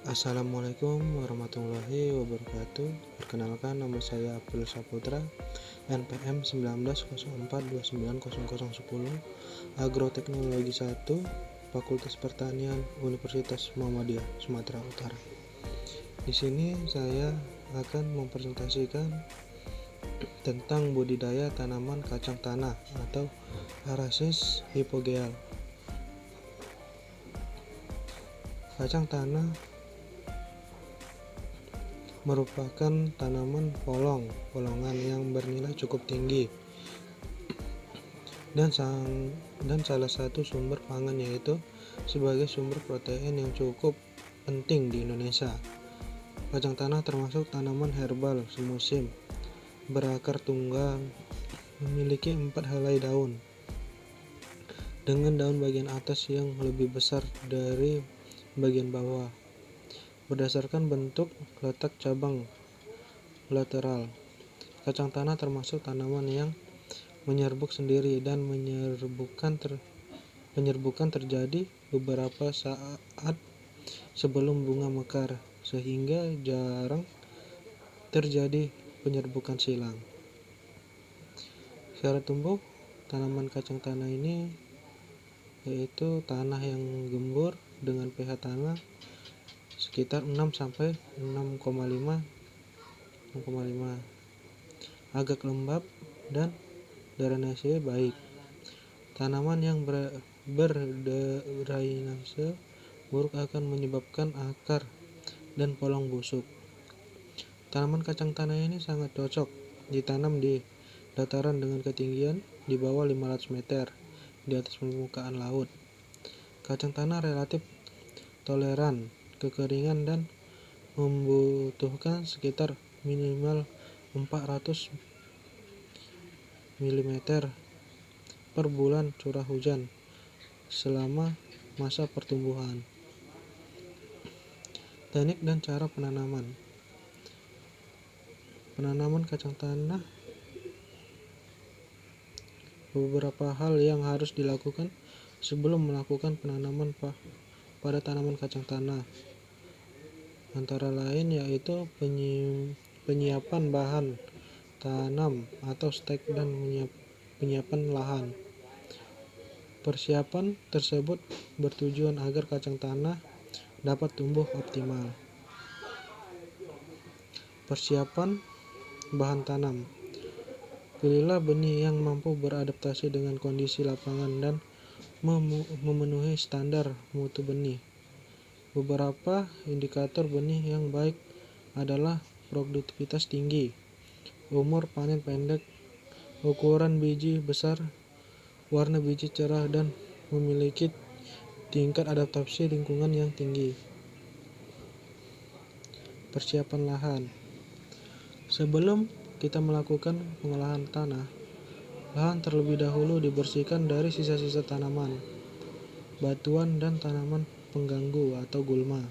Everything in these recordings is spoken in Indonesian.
Assalamualaikum warahmatullahi wabarakatuh. Perkenalkan, nama saya April Saputra, NPM 1904290010, Agroteknologi 1, Fakultas Pertanian, Universitas Muhammadiyah, Sumatera Utara. Di sini saya akan mempresentasikan tentang budidaya tanaman kacang tanah atau Arasis hypogeal. Kacang tanah merupakan tanaman polongan yang bernilai cukup tinggi dan salah satu sumber pangan, yaitu sebagai sumber protein yang cukup penting di Indonesia. Kacang tanah termasuk tanaman herbal semusim, berakar tunggal, memiliki 4 helai daun dengan daun bagian atas yang lebih besar dari bagian bawah. Berdasarkan bentuk letak cabang lateral, kacang tanah termasuk tanaman yang menyerbuk sendiri, dan penyerbukan terjadi beberapa saat sebelum bunga mekar, sehingga jarang terjadi penyerbukan silang. Cara tumbuh tanaman kacang tanah ini yaitu tanah yang gembur dengan pH tanah sekitar 6-6,5, agak lembab dan drainase baik. Tanaman yang berdrainase buruk akan menyebabkan akar dan polong busuk. Tanaman kacang tanah ini sangat cocok ditanam di dataran dengan ketinggian di bawah 500 meter di atas permukaan laut. Kacang tanah relatif toleran kekeringan dan membutuhkan sekitar minimal 400 mm per bulan curah hujan selama masa pertumbuhan. Teknik dan cara penanaman. Penanaman kacang tanah, beberapa hal yang harus dilakukan sebelum melakukan penanaman pada tanaman kacang tanah, antara lain yaitu penyiapan bahan tanam atau stek dan penyiapan lahan. Persiapan tersebut bertujuan agar kacang tanah dapat tumbuh optimal. Persiapan bahan tanam. Pilihlah benih yang mampu beradaptasi dengan kondisi lapangan dan memenuhi standar mutu benih. Beberapa indikator benih yang baik adalah produktivitas tinggi, umur panen pendek, ukuran biji besar, warna biji cerah, dan memiliki tingkat adaptasi lingkungan yang tinggi. Persiapan lahan. Sebelum kita melakukan pengolahan tanah, lahan terlebih dahulu dibersihkan dari sisa-sisa tanaman, batuan, dan tanaman pengganggu atau gulma.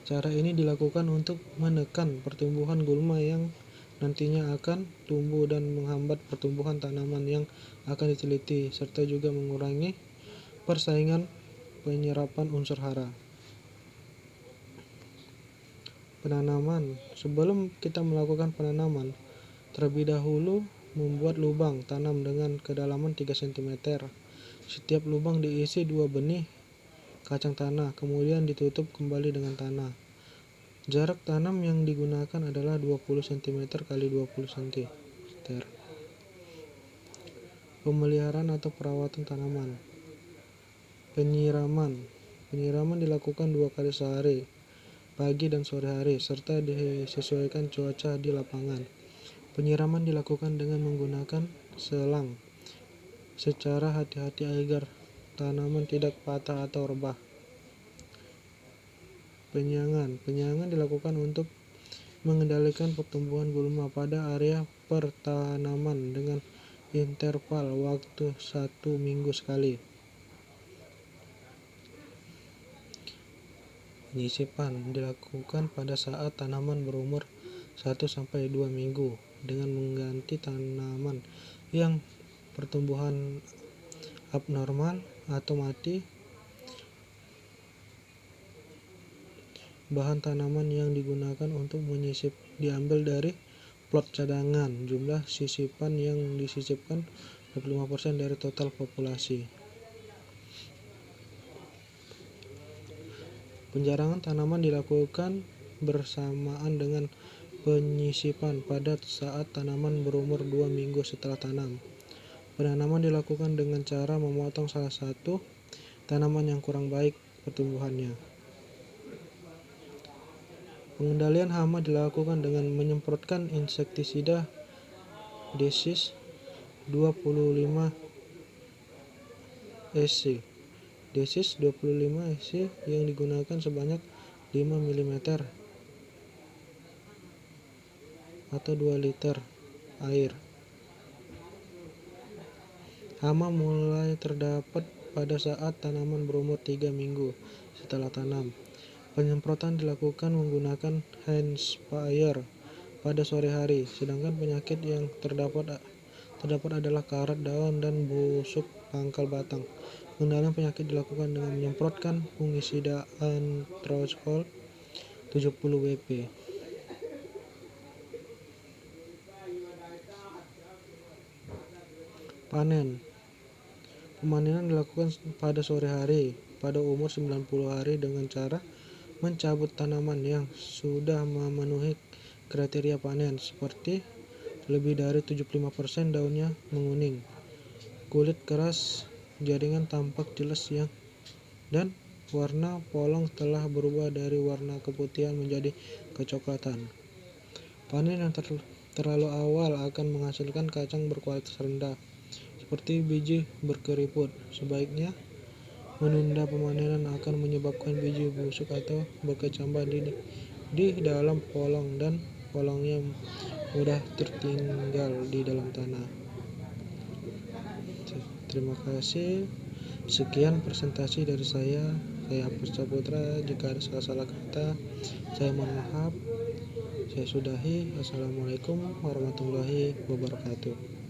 Cara ini dilakukan untuk menekan pertumbuhan gulma yang nantinya akan tumbuh dan menghambat pertumbuhan tanaman yang akan diteliti, serta juga mengurangi persaingan penyerapan unsur hara. Penanaman. Sebelum kita melakukan penanaman, terlebih dahulu membuat lubang tanam dengan kedalaman 3 cm. Setiap lubang diisi 2 benih kacang tanah, kemudian ditutup kembali dengan tanah. Jarak tanam yang digunakan adalah 20 cm x 20 cm. Pemeliharaan atau perawatan tanaman. Penyiraman. Penyiraman dilakukan 2 kali sehari, pagi dan sore hari, serta disesuaikan cuaca di lapangan. Penyiraman dilakukan dengan menggunakan selang secara hati-hati agar tanaman tidak patah atau rebah. Penyangan. Penyangan dilakukan untuk mengendalikan pertumbuhan gulma pada area pertanaman dengan interval waktu 1 minggu sekali. Penyisipan dilakukan pada saat tanaman berumur 1-2 minggu dengan mengganti tanaman yang pertumbuhan abnormal atau mati Bahan tanaman yang digunakan untuk menyisip diambil dari plot cadangan. Jumlah sisipan yang disisipkan 25% dari total populasi. Penjarangan tanaman dilakukan bersamaan dengan penyisipan pada saat tanaman berumur 2 minggu setelah tanam. Penanaman dilakukan dengan cara memotong salah satu tanaman yang kurang baik pertumbuhannya. Pengendalian hama dilakukan dengan menyemprotkan insektisida Desis 25 EC. Desis 25 EC yang digunakan sebanyak 5 mm atau 2 liter air. Hama mulai terdapat pada saat tanaman berumur 3 minggu setelah tanam. Penyemprotan dilakukan menggunakan hand sprayer pada sore hari, sedangkan penyakit yang terdapat adalah karat daun dan busuk pangkal batang. Pengendalian penyakit dilakukan dengan menyemprotkan fungisida Anthrazol 70 WP. Panen. Pemanenan dilakukan pada sore hari pada umur 90 hari dengan cara mencabut tanaman yang sudah memenuhi kriteria panen, seperti lebih dari 75% daunnya menguning, kulit keras, jaringan tampak jelas dan warna polong telah berubah dari warna keputihan menjadi kecoklatan. Panen yang terlalu awal akan menghasilkan kacang berkualitas rendah, seperti biji berkeriput. Sebaiknya menunda pemanenan akan menyebabkan biji busuk atau berkecambah di dalam polong dan polongnya mudah tertinggal di dalam tanah. Terima kasih. Sekian presentasi dari saya. Saya Hapus Saputra. Jika ada salah-salah kata, saya mohon maaf. Saya sudahi. Assalamualaikum warahmatullahi wabarakatuh.